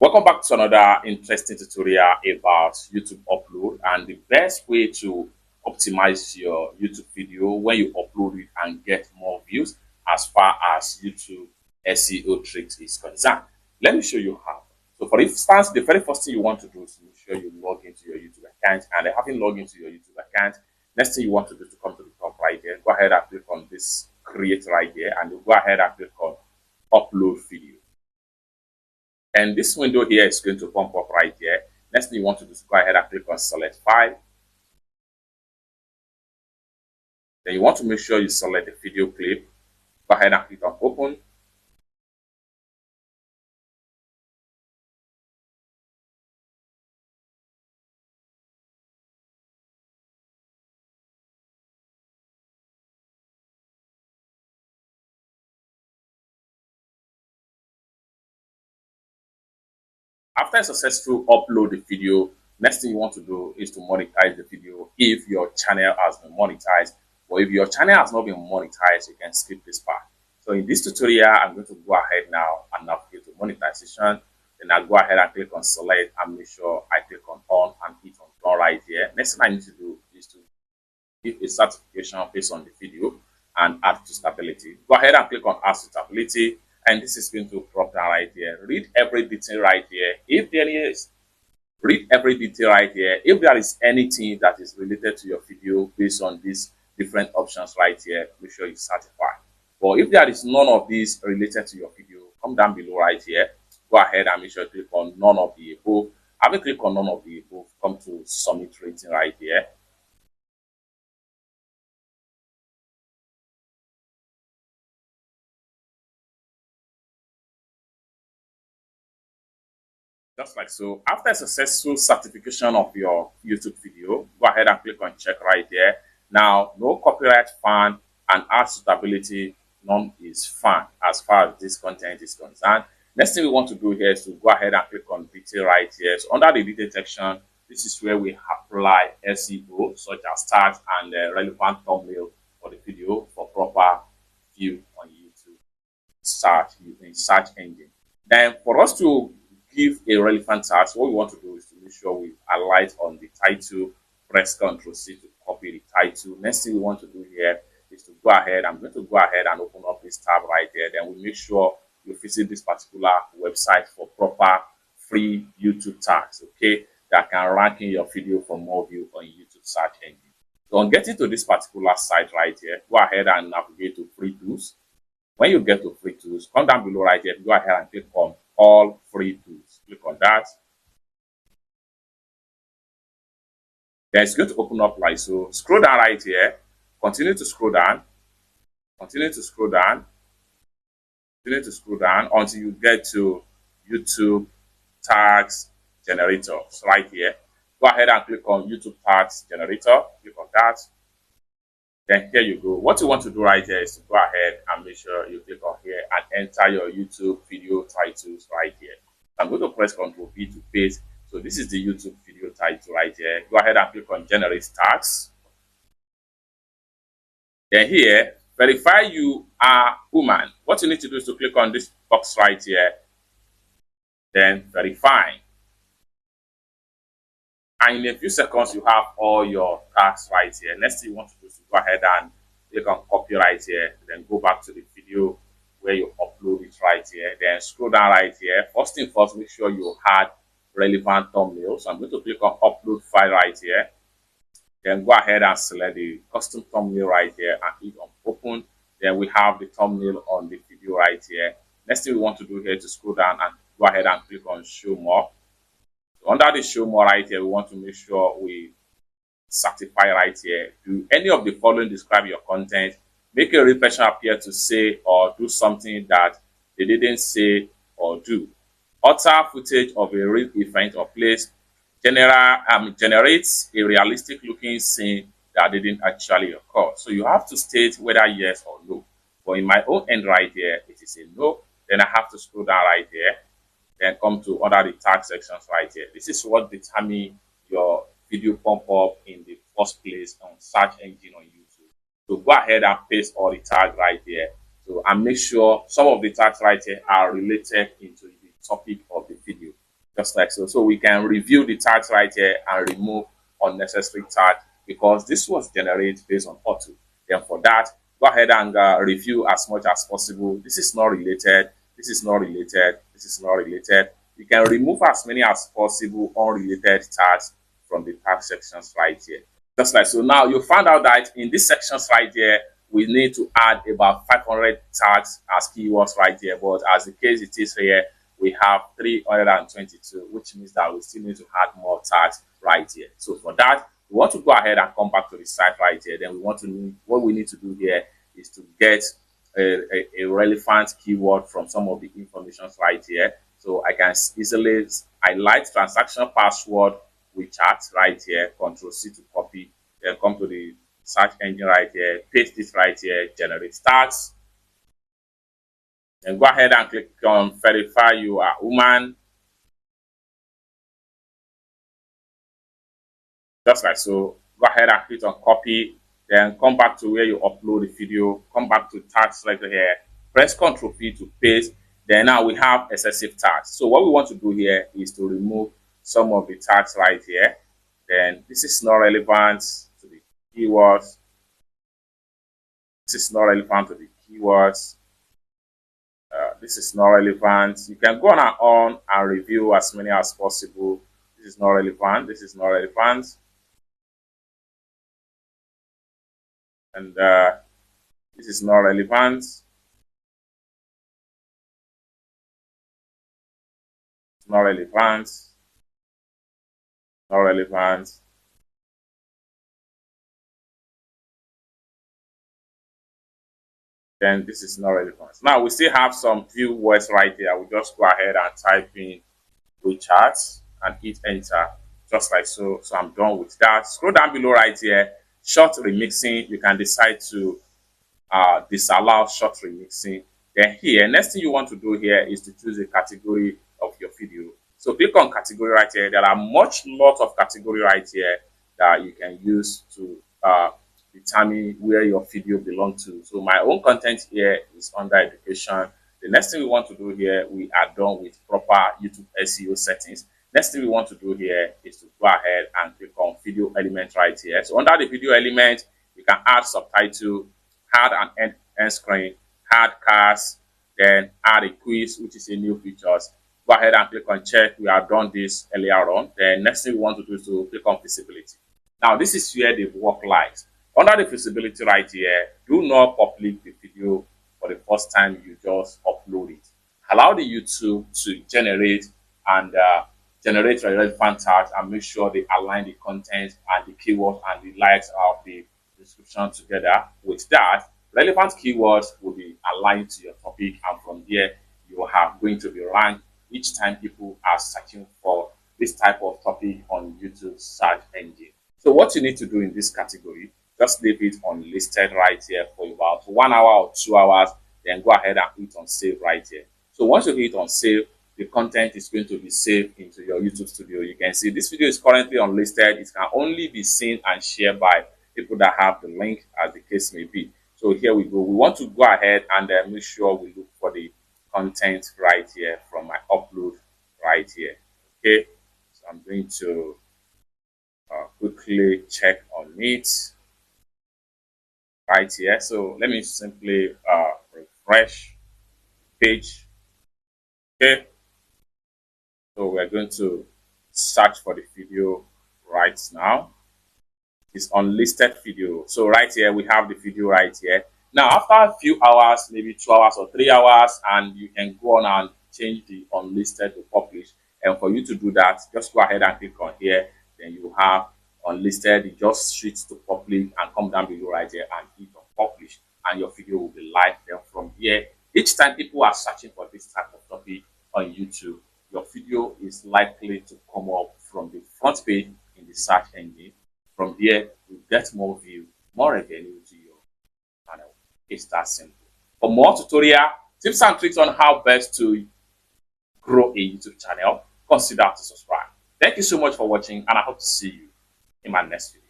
Welcome back to another interesting tutorial about YouTube upload and the best way to optimize your YouTube video when you upload it and get more views as far as YouTube SEO tricks is concerned. Let me show you how. So for instance, the very first thing you want to do is to make sure you log into your YouTube account, and having logged into your YouTube account, next thing you want to do is to come to the top right here, go ahead and click on this create right here, and you go ahead and click on upload video. And this window here is going to pop up right here. Next thing you want to do is go ahead and click on select file. Then you want to make sure you select the video clip. Go ahead and click on open. After a successful upload the video, next thing you want to do is to monetize the video if your channel has been monetized, or if your channel has not been monetized, you can skip this part. So in this tutorial, I'm going to go ahead now and navigate to monetization. Then I'll go ahead and click on select and make sure I click on and hit on done right here. Next thing I need to do is to give a certification based on the video and add to stability. Go ahead and click on add to stability. And this is going to drop down right here. Read every detail right here. If there is, read every detail right here. If there is anything that is related to your video based on these different options right here, make sure you certify. But if there is none of these related to your video, come down below right here. Go ahead and make sure you click on none of the above. Having clicked on none of the above, come to submit rating right here. Just like so. After a successful certification of your YouTube video, go ahead and click on check right there. Now, no copyright found and ad suitability, none is found as far as this content is concerned. Next thing we want to do here is to go ahead and click on detail right here. So under the detail section, this is where we apply SEO such as tags and relevant thumbnail for the video for proper view on YouTube search engine. Then for us to give a relevant tag, what we want to do is to make sure we alight on the title, press Ctrl C to copy the title. Next thing we want to do here is to go ahead. I'm going to go ahead and open up this tab right there. Then we make sure you visit this particular website for proper free YouTube tags, okay, that can rank in your video for more view on YouTube search engine. So on getting to this particular site right here, go ahead and navigate to free tools. When you get to free tools, come down below right here, go ahead and click on all free tools. Click on that. Then it's going to open up like so. Scroll down right here. Continue to scroll down. Continue to scroll down. Continue to scroll down until you get to YouTube tags generator. So right here. Go ahead and click on YouTube tags generator. Click on that. Then here you go. What you want to do right here is to go ahead and make sure you click on here and enter your YouTube video titles right here. I'm going to press Ctrl V to paste. So this is the YouTube video title right here. Go ahead and click on generate tags. Then here, verify you are human. What you need to do is to click on this box right here. Then verify. And in a few seconds, you have all your tags right here. Next thing you want to do is to go ahead and click on copy right here. Then go back to the video where you upload it right here. Then scroll down right here. First thing first, make sure you add relevant thumbnails. So I'm going to click on upload file right here. Then go ahead and select the custom thumbnail right here and click on open. Then we have the thumbnail on the video right here. Next thing we want to do here is to scroll down and go ahead and click on show more. So under the show more right here, we want to make sure we certify right here. Do any of the following describe your content? Make a real person appear to say or do something that they didn't say or do. Alter footage of a real event or place. Generates a realistic looking scene that didn't actually occur. So you have to state whether yes or no. But in my own end right here, it is a no. Then I have to scroll down right here. Then come to under the tag sections right here. This is what determines your video pump up in the first place on search engine on YouTube. So go ahead and paste all the tags right here. So and make sure some of the tags right here are related into the topic of the video. just like so. So we can review the tags right here and remove unnecessary tag because this was generated based on auto. Then for that, go ahead and review as much as possible. This is not related. This is not related. This is not related. You can remove as many as possible unrelated tags from the tag sections right here. Just like so. Now you found out that in these sections right here, we need to add about 500 tags as keywords right here. But as the case it is here, we have 322, which means that we still need to add more tags right here. So for that, we want to go ahead and come back to the site right here. Then what we need to do here is to get a relevant keyword from some of the information right here. So I can easily highlight transaction password with chat right here, Control C to copy, then come to the search engine right here, paste this right here, generate tags, and go ahead and click on verify you are human. Just like so. Go ahead and click on copy, then come back to where you upload the video, come back to tags right here, press Ctrl V to paste. Then now we have excessive tags. So what we want to do here is to remove some of the tags right here. Then this is not relevant to the keywords. This is not relevant to the keywords. This is not relevant. You can go on and review as many as possible. This is not relevant. This is not relevant. And this is not relevant. It's not relevant. Not relevant. Then this is not relevant. Now we still have some few words right here. We just go ahead and type in WeChat and hit enter, just like so. So I'm done with that. Scroll down below right here. Short remixing. You can decide to disallow short remixing. Then here, next thing you want to do here is to choose a category of your video. So click on category right here. There are lot of category right here that you can use to determine where your video belongs to. So my own content here is under education. The next thing we want to do here, we are done with proper YouTube SEO settings. Next thing we want to do here is to go ahead and click on video element right here. So under the video element, you can add subtitle, add an end screen, add cards, then add a quiz, which is a new features. Go ahead and click on check. We have done this earlier on. Then next thing we want to do is to click on visibility. Now this is where the work lies. Under the visibility right here, do not publish the video for the first time you just upload it. Allow the YouTube to generate relevant tags and make sure they align the content and the keywords and the likes of the description together. With that, relevant keywords will be aligned to your topic, and from there you are going to be ranked each time people are searching for this type of topic on YouTube search engine. So what you need to do in this category, just leave it unlisted right here for about 1 hour or 2 hours, then go ahead and hit on save right here. So once you hit on save, the content is going to be saved into your YouTube studio. You can see this video is currently unlisted. It can only be seen and shared by people that have the link, as the case may be. So here we go. We want to go ahead and make sure we look for the content right here from my upload right here. Okay, so I'm going to quickly check on it right here. So let me simply refresh page. Okay, so we're going to search for the video right now. It's unlisted video. So right here we have the video right here. Now after a few hours, maybe 2 hours or 3 hours, and you can go on and change the unlisted to publish. And for you to do that, just go ahead and click on here. Then you have unlisted. You just switch to public and come down below right here and hit on publish, and your video will be live. Then from here, each time people are searching for this type of topic on YouTube, your video is likely to come up from the front page in the search engine. From there, you get more view, more revenue to your channel. It's that simple. For more tutorial tips and tricks on how best to grow a YouTube channel, consider to subscribe. Thank you so much for watching, and I hope to see you in my next video.